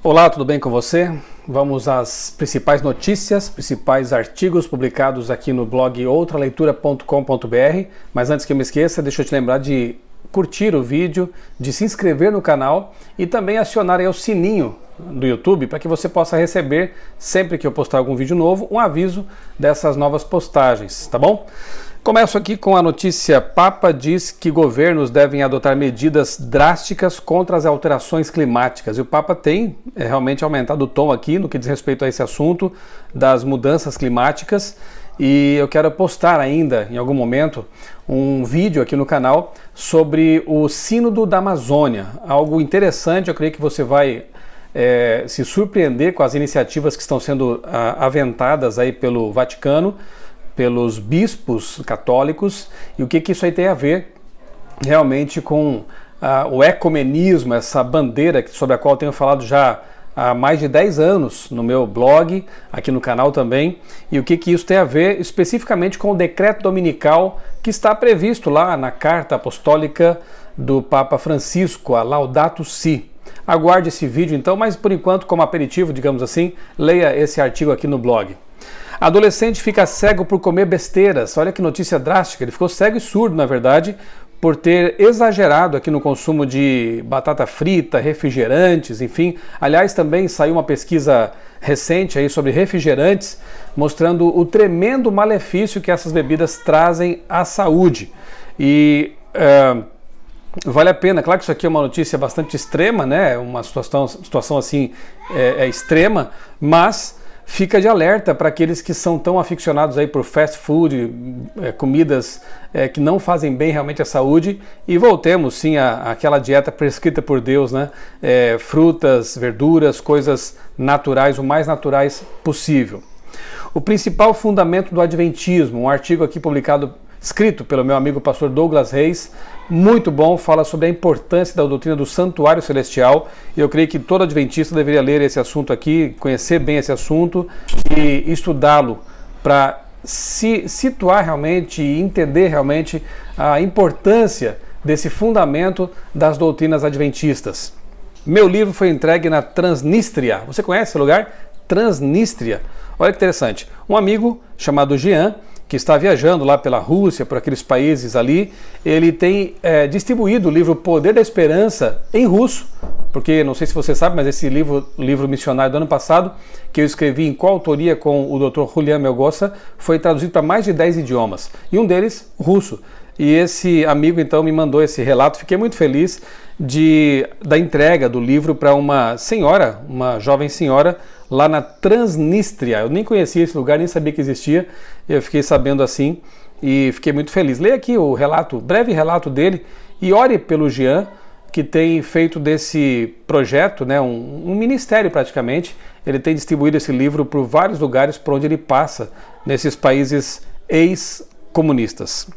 Olá, tudo bem com você? Vamos às principais notícias, principais artigos publicados aqui no blog outraleitura.com.br. Mas antes que eu me esqueça, deixa eu te lembrar de curtir o vídeo, de se inscrever no canal e também acionar aí o sininho do YouTube para que você possa receber, sempre que eu postar algum vídeo novo, um aviso dessas novas postagens, tá bom? Começo aqui com a notícia: Papa diz que governos devem adotar medidas drásticas contra as alterações climáticas. E o Papa tem realmente aumentado o tom aqui no que diz respeito a esse assunto das mudanças climáticas. E eu quero postar ainda, em algum momento, um vídeo aqui no canal sobre o Sínodo da Amazônia. Algo interessante, eu creio que você vai se surpreender com as iniciativas que estão sendo aventadas aí pelo Vaticano, pelos bispos católicos, e o que isso aí tem a ver realmente com o ecumenismo, essa bandeira sobre a qual eu tenho falado já há mais de 10 anos no meu blog, aqui no canal também, e o que isso tem a ver especificamente com o decreto dominical que está previsto lá na Carta Apostólica do Papa Francisco, a Laudato Si. Aguarde esse vídeo então, mas por enquanto, como aperitivo, digamos assim, leia esse artigo aqui no blog. Adolescente fica cego por comer besteiras. Olha que notícia drástica, ele ficou cego e surdo, na verdade, por ter exagerado aqui no consumo de batata frita, refrigerantes, enfim. Aliás, também saiu uma pesquisa recente aí sobre refrigerantes, mostrando o tremendo malefício que essas bebidas trazem à saúde. E vale a pena, claro que isso aqui é uma notícia bastante extrema, né? Uma situação assim extrema, mas fica de alerta para aqueles que são tão aficionados aí por fast food, comidas que não fazem bem realmente à saúde, e voltemos sim àquela dieta prescrita por Deus, né? Frutas, verduras, coisas naturais, o mais naturais possível. O principal fundamento do Adventismo, um artigo aqui escrito pelo meu amigo pastor Douglas Reis, muito bom, fala sobre a importância da doutrina do santuário celestial, e eu creio que todo adventista deveria ler esse assunto aqui, conhecer bem esse assunto e estudá-lo para se situar realmente e entender realmente a importância desse fundamento das doutrinas adventistas. Meu livro foi entregue na Transnistria. Você conhece esse lugar? Transnistria. Olha que interessante. Um amigo chamado Jean, que está viajando lá pela Rússia, por aqueles países ali, ele tem distribuído o livro Poder da Esperança em russo, porque não sei se você sabe, mas esse livro missionário do ano passado, que eu escrevi em coautoria com o Dr. Julian Melgossa, foi traduzido para mais de 10 idiomas, e um deles russo. E esse amigo então me mandou esse relato, fiquei muito feliz da entrega do livro para uma senhora, uma jovem senhora, lá na Transnistria. Eu nem conhecia esse lugar, nem sabia que existia, eu fiquei sabendo assim e fiquei muito feliz. Leia aqui o relato, breve relato dele, e ore pelo Jean, que tem feito desse projeto, né, um ministério praticamente. Ele tem distribuído esse livro por vários lugares por onde ele passa, nesses países ex-comunistas.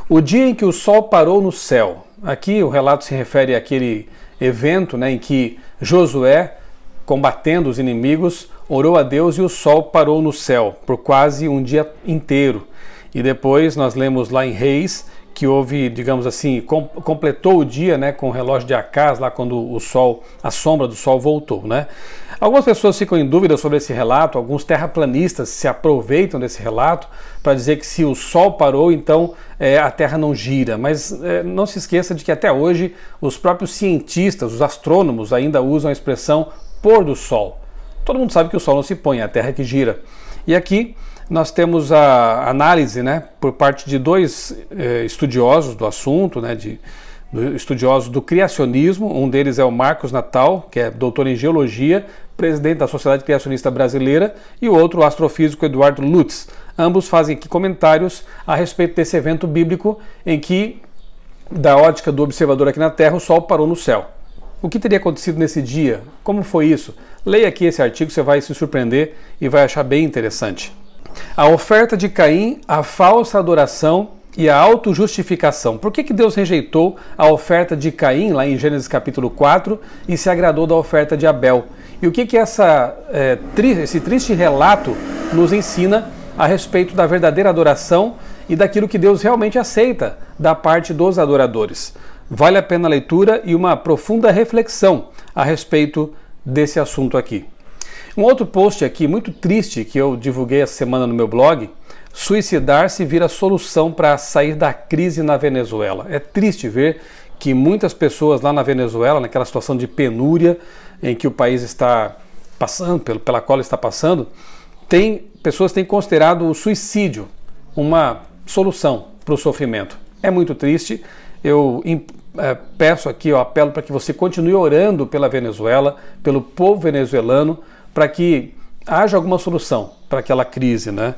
O dia em que o sol parou no céu. Aqui o relato se refere àquele evento, né, em que Josué, combatendo os inimigos, orou a Deus e o sol parou no céu por quase um dia inteiro. E depois nós lemos lá em Reis que houve, digamos assim, completou o dia, né, com o relógio de Acás, lá quando a sombra do sol voltou, né? Algumas pessoas ficam em dúvida sobre esse relato, alguns terraplanistas se aproveitam desse relato para dizer que se o sol parou, então a Terra não gira. Mas não se esqueça de que até hoje os próprios cientistas, os astrônomos, ainda usam a expressão pôr do sol. Todo mundo sabe que o sol não se põe, é a Terra que gira. E aqui nós temos a análise, né, por parte de dois estudiosos do assunto, né, estudiosos do criacionismo. Um deles é o Marcos Natal, que é doutor em geologia, presidente da Sociedade Criacionista Brasileira, e o outro, o astrofísico Eduardo Lutz. Ambos fazem aqui comentários a respeito desse evento bíblico em que, da ótica do observador aqui na Terra, o sol parou no céu. O que teria acontecido nesse dia? Como foi isso? Leia aqui esse artigo, você vai se surpreender e vai achar bem interessante. A oferta de Caim, a falsa adoração e a autojustificação. Por que Deus rejeitou a oferta de Caim, lá em Gênesis capítulo 4, e se agradou da oferta de Abel? E o que esse triste relato nos ensina a respeito da verdadeira adoração e daquilo que Deus realmente aceita da parte dos adoradores? Vale a pena a leitura e uma profunda reflexão a respeito desse assunto aqui. Um outro post aqui muito triste que eu divulguei essa semana no meu blog: suicidar-se vira solução para sair da crise na Venezuela. É triste ver que muitas pessoas lá na Venezuela, naquela situação de penúria em que o país está passando, pela qual está passando, pessoas têm considerado o suicídio uma solução para o sofrimento. É muito triste. Eu peço aqui, eu apelo para que você continue orando pela Venezuela, pelo povo venezuelano, para que haja alguma solução para aquela crise, né?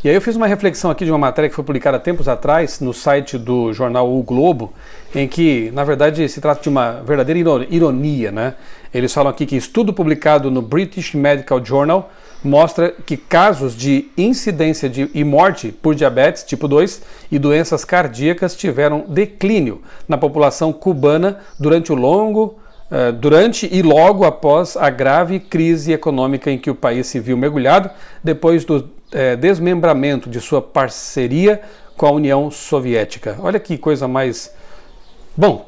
E aí eu fiz uma reflexão aqui de uma matéria que foi publicada há tempos atrás no site do jornal O Globo, em que, na verdade, se trata de uma verdadeira ironia, né? Eles falam aqui que estudo publicado no British Medical Journal mostra que casos de incidência e morte por diabetes tipo 2 e doenças cardíacas tiveram declínio na população cubana durante e logo após a grave crise econômica em que o país se viu mergulhado depois do desmembramento de sua parceria com a União Soviética. Olha que coisa mais... Bom,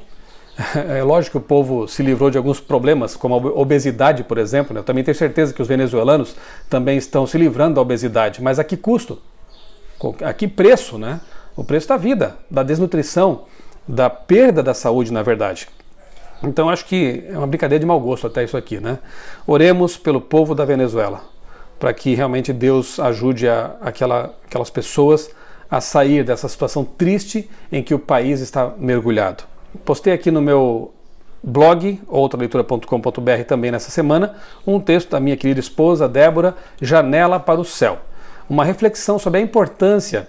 é lógico que o povo se livrou de alguns problemas, como a obesidade, por exemplo, né? Eu também tenho certeza que os venezuelanos também estão se livrando da obesidade, mas a que custo? A que preço, né? O preço da vida, da desnutrição, da perda da saúde, na verdade. Então acho que é uma brincadeira de mau gosto até isso aqui, né? Oremos pelo povo da Venezuela, para que realmente Deus ajude aquelas pessoas a sair dessa situação triste em que o país está mergulhado. Postei aqui no meu blog, outraleitura.com.br, também nessa semana, um texto da minha querida esposa, Débora, Janela para o Céu. Uma reflexão sobre a importância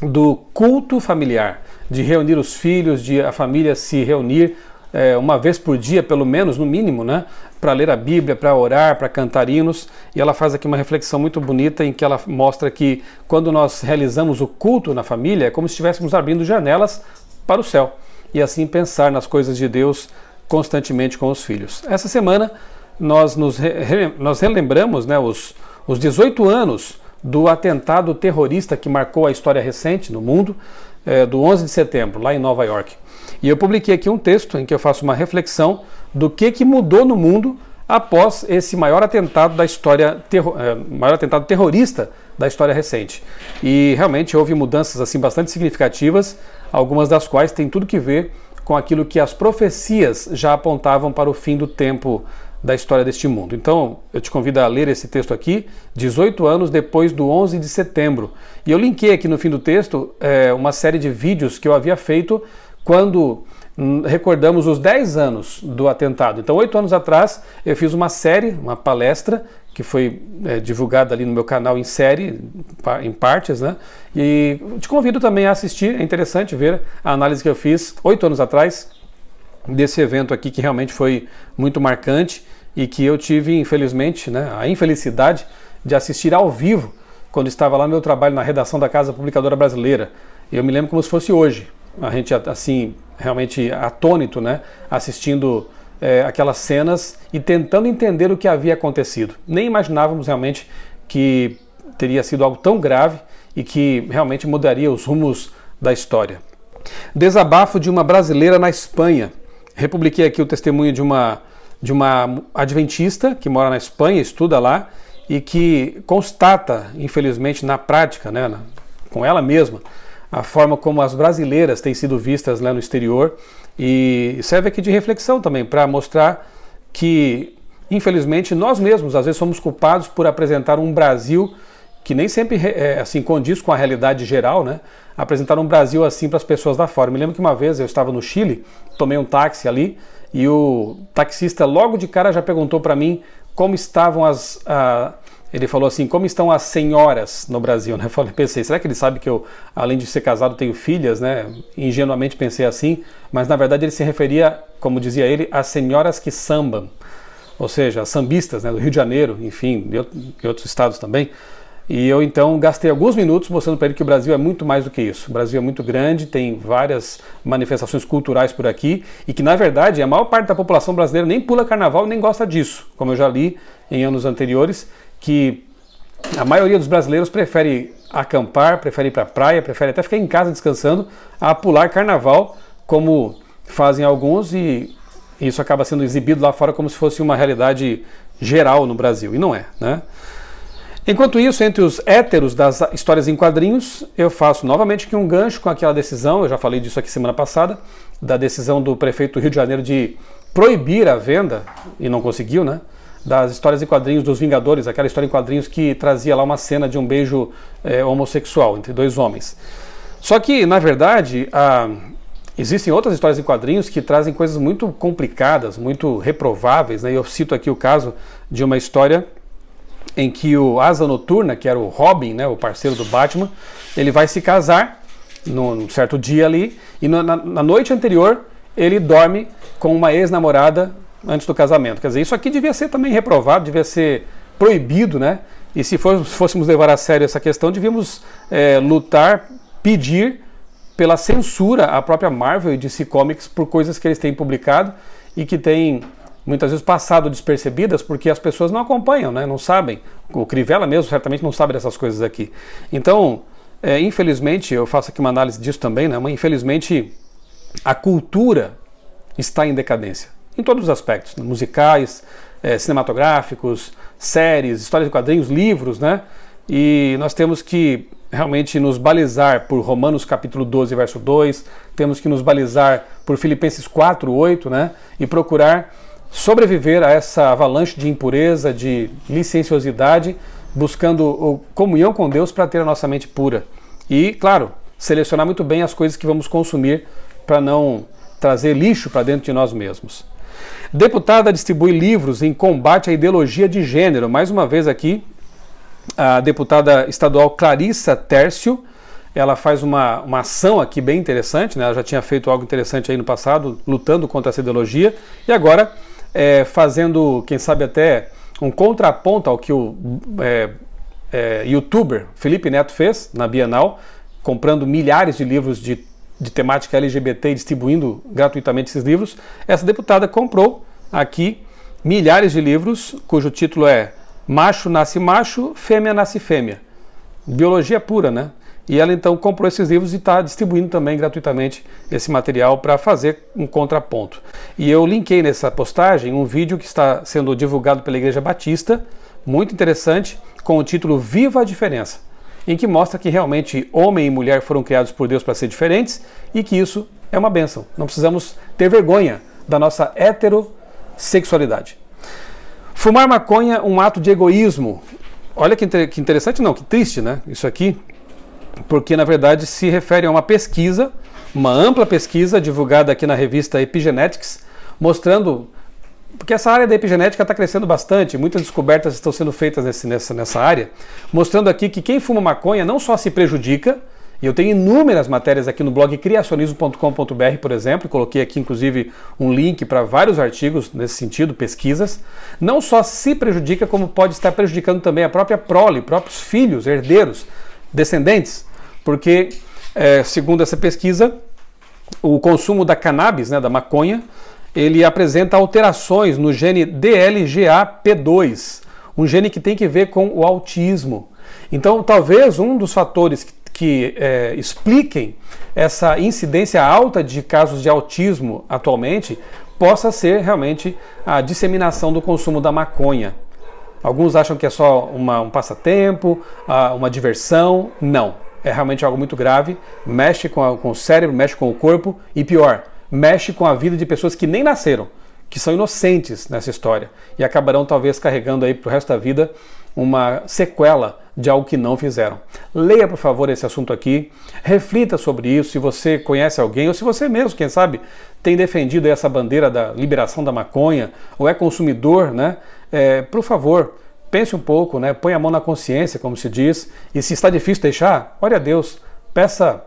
do culto familiar, de reunir os filhos, de a família se reunir uma vez por dia, pelo menos, no mínimo, né, para ler a Bíblia, para orar, para cantar hinos. E ela faz aqui uma reflexão muito bonita em que ela mostra que quando nós realizamos o culto na família, é como se estivéssemos abrindo janelas para o céu e assim pensar nas coisas de Deus constantemente com os filhos. Essa semana nós relembramos, né, os 18 anos do atentado terrorista que marcou a história recente no mundo, do 11 de setembro, lá em Nova York. E eu publiquei aqui um texto em que eu faço uma reflexão do que mudou no mundo após esse maior atentado maior atentado terrorista da história recente. E realmente houve mudanças assim bastante significativas, algumas das quais têm tudo que ver com aquilo que as profecias já apontavam para o fim do tempo da história deste mundo. Então, eu te convido a ler esse texto aqui, 18 anos depois do 11 de setembro. E eu linkei aqui no fim do texto uma série de vídeos que eu havia feito quando recordamos os 10 anos do atentado. Então, 8 anos atrás, eu fiz uma série, uma palestra, que foi divulgada ali no meu canal em série, em partes, né? E te convido também a assistir, é interessante ver a análise que eu fiz 8 anos atrás, desse evento aqui que realmente foi muito marcante e que eu tive, infelizmente, né, a infelicidade de assistir ao vivo quando estava lá no meu trabalho na redação da Casa Publicadora Brasileira. Eu me lembro como se fosse hoje, a gente assim, realmente atônito, né, assistindo aquelas cenas e tentando entender o que havia acontecido. Nem imaginávamos realmente que teria sido algo tão grave e que realmente mudaria os rumos da história. Desabafo de uma brasileira na Espanha. Republiquei aqui o testemunho de uma adventista que mora na Espanha, estuda lá e que constata, infelizmente, na prática, né, com ela mesma, a forma como as brasileiras têm sido vistas lá no exterior, e serve aqui de reflexão também para mostrar que, infelizmente, nós mesmos às vezes somos culpados por apresentar um Brasil que nem sempre assim condiz com a realidade geral, né? Apresentar um Brasil assim para as pessoas lá fora. Me lembro que uma vez eu estava no Chile, tomei um táxi ali e o taxista logo de cara já perguntou para mim como estavam ele falou assim, como estão as senhoras no Brasil, né? Eu pensei, será que ele sabe que eu, além de ser casado, tenho filhas, né? Ingenuamente pensei assim, mas na verdade ele se referia, como dizia ele, às senhoras que sambam, ou seja, as sambistas, né, do Rio de Janeiro, enfim, de outros estados também. E eu então gastei alguns minutos mostrando para ele que o Brasil é muito mais do que isso. O Brasil é muito grande, tem várias manifestações culturais por aqui e que, na verdade, a maior parte da população brasileira nem pula carnaval, nem gosta disso, como eu já li em anos anteriores, que a maioria dos brasileiros prefere acampar, prefere ir para a praia, prefere até ficar em casa descansando, a pular carnaval, como fazem alguns, e E isso acaba sendo exibido lá fora como se fosse uma realidade geral no Brasil, e não é, né? Enquanto isso, entre os héteros das histórias em quadrinhos, eu faço novamente aqui um gancho com aquela decisão, eu já falei disso aqui semana passada, da decisão do prefeito do Rio de Janeiro de proibir a venda, e não conseguiu, né? Das histórias em quadrinhos dos Vingadores, aquela história em quadrinhos que trazia lá uma cena de um beijo homossexual entre dois homens. Só que, na verdade, existem outras histórias em quadrinhos que trazem coisas muito complicadas, muito reprováveis, né? Eu cito aqui o caso de uma história em que o Asa Noturna, que era o Robin, né, o parceiro do Batman, ele vai se casar num certo dia ali, e na noite anterior ele dorme com uma ex-namorada antes do casamento. Quer dizer, isso aqui devia ser também reprovado, devia ser proibido, né? E se fôssemos levar a sério essa questão, devíamos lutar, pedir pela censura à própria Marvel e DC Comics por coisas que eles têm publicado e que têm muitas vezes passado despercebidas porque as pessoas não acompanham, né? Não sabem. O Crivella mesmo certamente não sabe dessas coisas aqui. Então, infelizmente, eu faço aqui uma análise disso também, né? Mas infelizmente a cultura está em decadência, em todos os aspectos, né? Musicais, cinematográficos, séries, histórias de quadrinhos, livros, né? E nós temos que realmente nos balizar por Romanos capítulo 12, verso 2, temos que nos balizar por Filipenses 4, 8, né? E procurar sobreviver a essa avalanche de impureza, de licenciosidade, buscando comunhão com Deus para ter a nossa mente pura. E, claro, selecionar muito bem as coisas que vamos consumir para não trazer lixo para dentro de nós mesmos. Deputada distribui livros em combate à ideologia de gênero. Mais uma vez aqui, a deputada estadual Clarissa Tércio, ela faz uma ação aqui bem interessante, né? Ela já tinha feito algo interessante aí no passado, lutando contra essa ideologia, e agora fazendo, quem sabe até, um contraponto ao que o youtuber Felipe Neto fez na Bienal, comprando milhares de livros de temática LGBT e distribuindo gratuitamente esses livros. Essa deputada comprou aqui milhares de livros, cujo título é Macho Nasce Macho, Fêmea Nasce Fêmea. Biologia pura, né? E ela então comprou esses livros e está distribuindo também gratuitamente esse material para fazer um contraponto. E eu linkei nessa postagem um vídeo que está sendo divulgado pela Igreja Batista, muito interessante, com o título Viva a Diferença, em que mostra que realmente homem e mulher foram criados por Deus para ser diferentes e que isso é uma bênção. Não precisamos ter vergonha da nossa heterossexualidade. Fumar maconha, um ato de egoísmo. Olha que interessante, não, que triste, né? Isso aqui, porque na verdade se refere a uma pesquisa, uma ampla pesquisa divulgada aqui na revista Epigenetics, mostrando, porque essa área da epigenética está crescendo bastante, muitas descobertas estão sendo feitas nessa área, mostrando aqui que quem fuma maconha não só se prejudica, e eu tenho inúmeras matérias aqui no blog criacionismo.com.br, por exemplo, coloquei aqui inclusive um link para vários artigos nesse sentido, pesquisas, não só se prejudica, como pode estar prejudicando também a própria prole, próprios filhos, herdeiros, descendentes, porque, segundo essa pesquisa, o consumo da cannabis, né, da maconha, ele apresenta alterações no gene DLGAP2, um gene que tem que ver com o autismo. Então, talvez um dos fatores que expliquem essa incidência alta de casos de autismo atualmente possa ser realmente a disseminação do consumo da maconha. Alguns acham que é só um passatempo, uma diversão. Não, é realmente algo muito grave, mexe com o cérebro, mexe com o corpo e pior, mexe com a vida de pessoas que nem nasceram, que são inocentes nessa história e acabarão talvez carregando aí pro resto da vida uma sequela de algo que não fizeram. Leia, por favor, esse assunto aqui, reflita sobre isso, se você conhece alguém ou se você mesmo, quem sabe, tem defendido essa bandeira da liberação da maconha ou é consumidor, né? Por favor, pense um pouco, né? Põe a mão na consciência, como se diz, e se está difícil deixar, ore a Deus, peça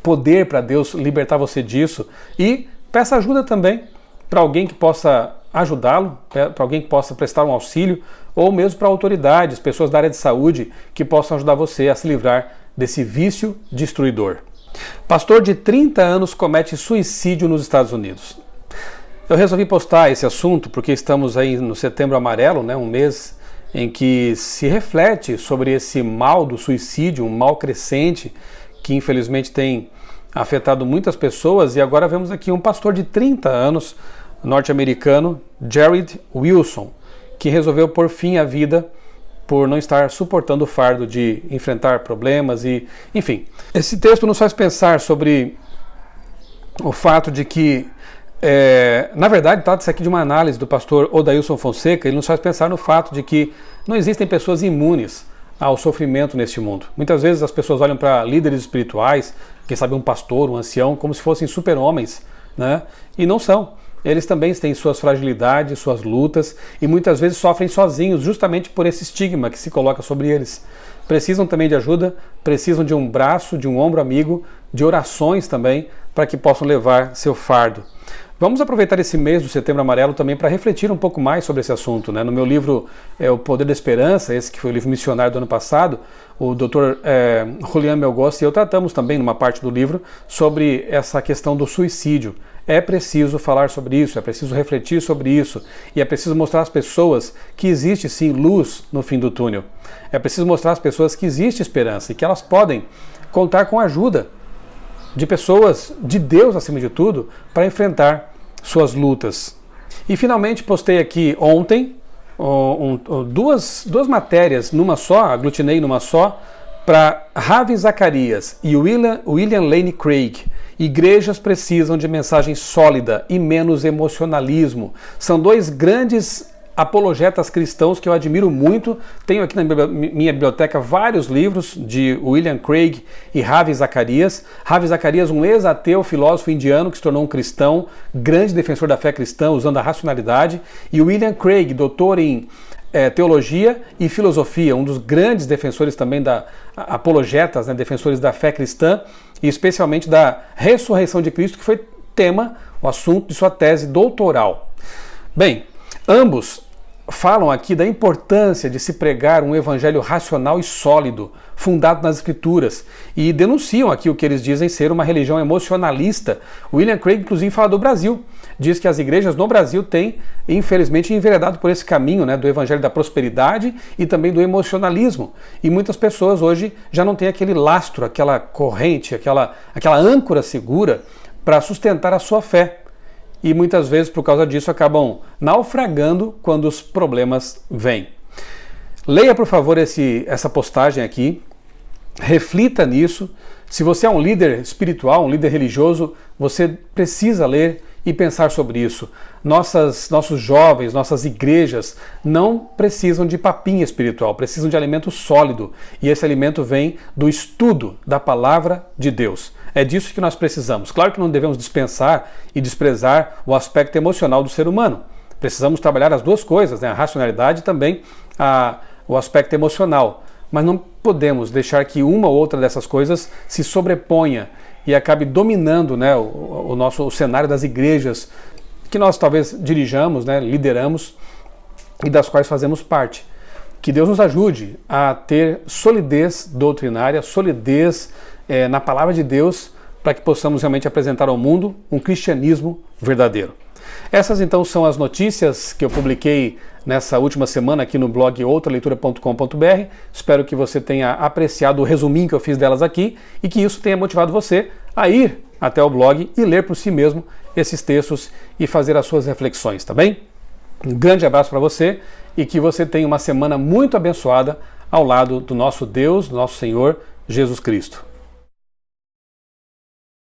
poder para Deus libertar você disso e peça ajuda também para alguém que possa ajudá-lo, para alguém que possa prestar um auxílio, ou mesmo para autoridades, pessoas da área de saúde que possam ajudar você a se livrar desse vício destruidor. Pastor de 30 anos comete suicídio nos Estados Unidos. Eu resolvi postar esse assunto porque estamos aí no Setembro Amarelo, né, um mês em que se reflete sobre esse mal do suicídio, um mal crescente que infelizmente tem afetado muitas pessoas, e agora vemos aqui um pastor de 30 anos norte-americano Jared Wilson, que resolveu pôr fim à vida por não estar suportando o fardo de enfrentar problemas e, enfim. Esse texto nos faz pensar sobre o fato de que, na verdade, trata-se aqui de uma análise do pastor Odailson Fonseca. Ele nos faz pensar no fato de que não existem pessoas imunes ao sofrimento neste mundo. Muitas vezes as pessoas olham para líderes espirituais, quem sabe um pastor, um ancião, como se fossem super-homens, né? E não são. Eles também têm suas fragilidades, suas lutas e muitas vezes sofrem sozinhos, justamente por esse estigma que se coloca sobre eles. Precisam também de ajuda, precisam de um braço, de um ombro amigo, de orações também, para que possam levar seu fardo. Vamos aproveitar esse mês do Setembro Amarelo também para refletir um pouco mais sobre esse assunto, né? No meu livro O Poder da Esperança, esse que foi o livro missionário do ano passado, o Dr. Julian Melgost e eu tratamos também numa parte do livro sobre essa questão do suicídio. É preciso falar sobre isso, é preciso refletir sobre isso e é preciso mostrar às pessoas que existe sim luz no fim do túnel. É preciso mostrar às pessoas que existe esperança e que elas podem contar com a ajuda de pessoas, de Deus acima de tudo, para enfrentar suas lutas. E finalmente postei aqui ontem duas matérias numa só, aglutinei numa só, para Ravi Zacarias e William Lane Craig. Igrejas precisam de mensagem sólida e menos emocionalismo. São dois grandes apologetas cristãos que eu admiro muito. Tenho aqui na minha biblioteca vários livros de William Craig e Ravi Zacarias. Ravi Zacarias, um ex-ateu, filósofo indiano que se tornou um cristão, grande defensor da fé cristã, usando a racionalidade. E William Craig, doutor em teologia e filosofia, um dos grandes defensores também apologetas, né, defensores da fé cristã e especialmente da ressurreição de Cristo, que foi tema, o assunto de sua tese doutoral. Bem, ambos falam aqui da importância de se pregar um evangelho racional e sólido, fundado nas Escrituras, e denunciam aqui o que eles dizem ser uma religião emocionalista. William Craig, inclusive, fala do Brasil. Diz que as igrejas no Brasil têm, infelizmente, enveredado por esse caminho, né, do evangelho da prosperidade e também do emocionalismo. E muitas pessoas hoje já não têm aquele lastro, aquela corrente, aquela âncora segura para sustentar a sua fé. E muitas vezes, por causa disso, acabam naufragando quando os problemas vêm. Leia, por favor, essa postagem aqui, reflita nisso. Se você é um líder espiritual, um líder religioso, você precisa ler e pensar sobre isso. Nossos jovens, nossas igrejas não precisam de papinha espiritual, precisam de alimento sólido. E esse alimento vem do estudo da palavra de Deus. É disso que nós precisamos. Claro que não devemos dispensar e desprezar o aspecto emocional do ser humano. Precisamos trabalhar as duas coisas, né? A racionalidade e também o aspecto emocional. Mas não podemos deixar que uma ou outra dessas coisas se sobreponha e acabe dominando, né, o cenário das igrejas que nós talvez dirijamos, né, lideramos e das quais fazemos parte. Que Deus nos ajude a ter solidez doutrinária, solidez na palavra de Deus, para que possamos realmente apresentar ao mundo um cristianismo verdadeiro. Essas então são as notícias que eu publiquei nessa última semana aqui no blog outraleitura.com.br. Espero que você tenha apreciado o resuminho que eu fiz delas aqui e que isso tenha motivado você a ir até o blog e ler por si mesmo esses textos e fazer as suas reflexões, tá bem? Um grande abraço para você e que você tenha uma semana muito abençoada ao lado do nosso Deus, do nosso Senhor Jesus Cristo.